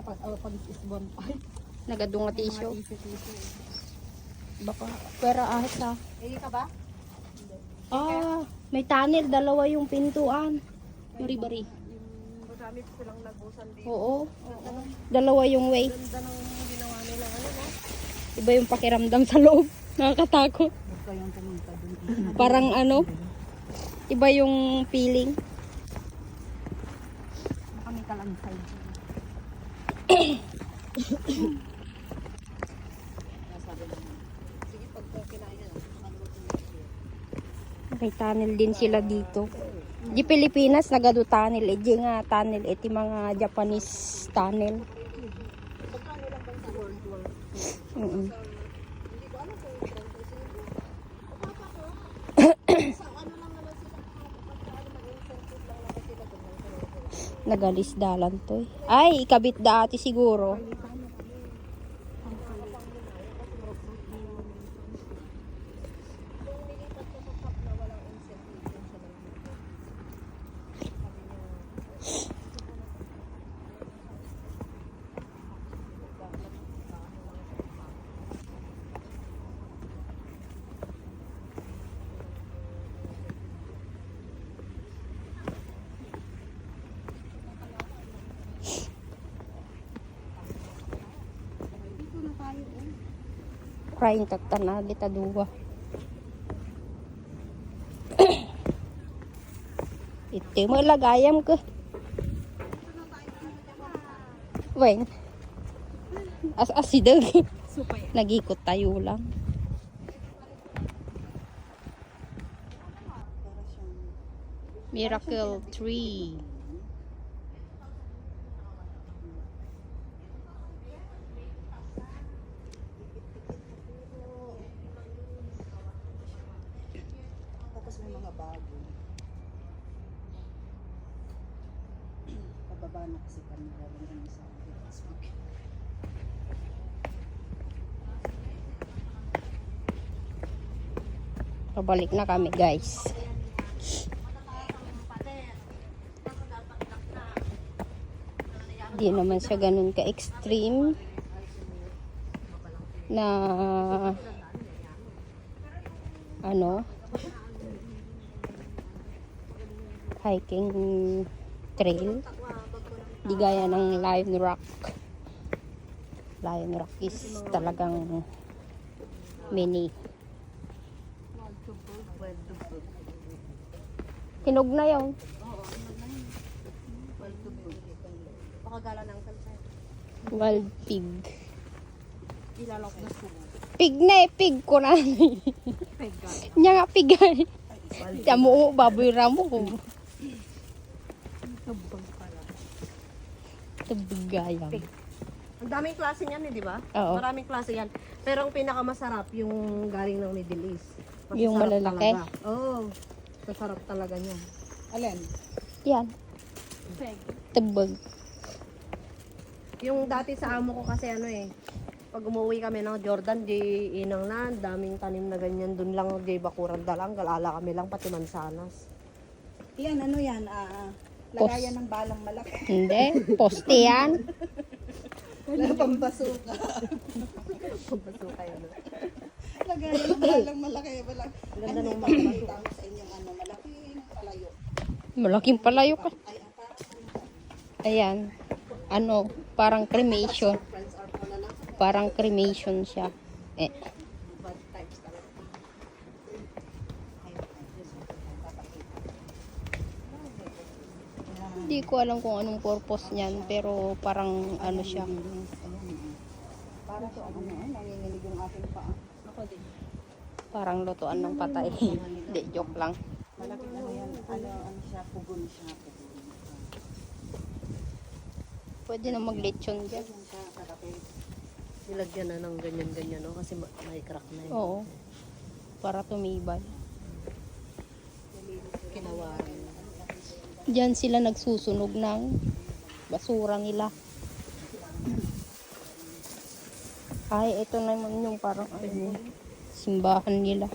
pag isbon. Ay, Nagadunga tisyo. tissue. Baka, pera ahit sa. Eh, ka ba? May tunnel, dalawa yung pintuan. Bari-bari. Yung magamit silang nagusan dito. Oo. Dalawa yung way. Ganda ng ginawa nila. Ano, no? Iba yung pakiramdam sa loob. Nakakatakot. Huwag kayong pumunta dun. Parang ano, iba yung feeling. Kami kalansay. Sige, pag kinain na. May tunnel din sila dito. Di Pilipinas, nagado tunnel. Eh, di nga tunnel. Iti mga Japanese tunnel. Nagalisdalan to eh. Ay, ikabit dati siguro. Crying tatana dita duwa. Ito mo lagayam ko. Wen. Asidag. Nagikot tayo lang. Miracle tree. Tapos may mga bago. Pababa na kasi kami galing sa Facebook. Pabalik na kami, guys. Di naman siya ganun ka-extreme na ano, hiking trail. Di gaya ng Lion Rock. Lion Rock is talagang mini. Hinog na yun. Pakagala ng kalsay. Wild pig. Ilalok na sumo. Pig na eh, pig ko na. Nya nga pig ay. Tamo baboy ramo ko. Tabang pala. Tabigayam. Ang daming klase niyan, di ba? Oo. Maraming klase yan. Pero ang pinakamasarap yung galing ng Middle East. Yung malalaki? Oo. Masarap talaga niya. Alin? Yan. Tabag. Yung dati sa amo ko kasi ano eh, pag umuwi kami ng Jordan, di inang na, daming tanim na ganyan, dun lang, di bakuran dalang, galala kami lang, pati mansanas. Yan, ano yan? Lagayan ng balang malaki. Hindi. Poste yan. Pambasuka. Pagpasuka yun. Lagayan ng balang malaki. Ganda nung mga basuka. Sa inyong ano, malaki ng palayo. Malaking palayo ka. Ayan. Ano, parang cremation. Parang cremation siya. Eh. Hindi ko alam kung anong purpose niyan, pero parang ano siya. Para sa ano, nanginginig yung aking paa. Ako din. Parang lutuan ng patay. Hindi, joke lang. Malaki ano yan. Ano siya, pugon siya. Pwede na mag-lechon dyan. Nilagyan na ng ganyan-ganyan, no? Kasi may crack na yun. Oo. Para tumibay. Kinawaran. Diyan sila nagsusunog ng basura nila. Ay, ito naman yung parang ano, simbahan nila.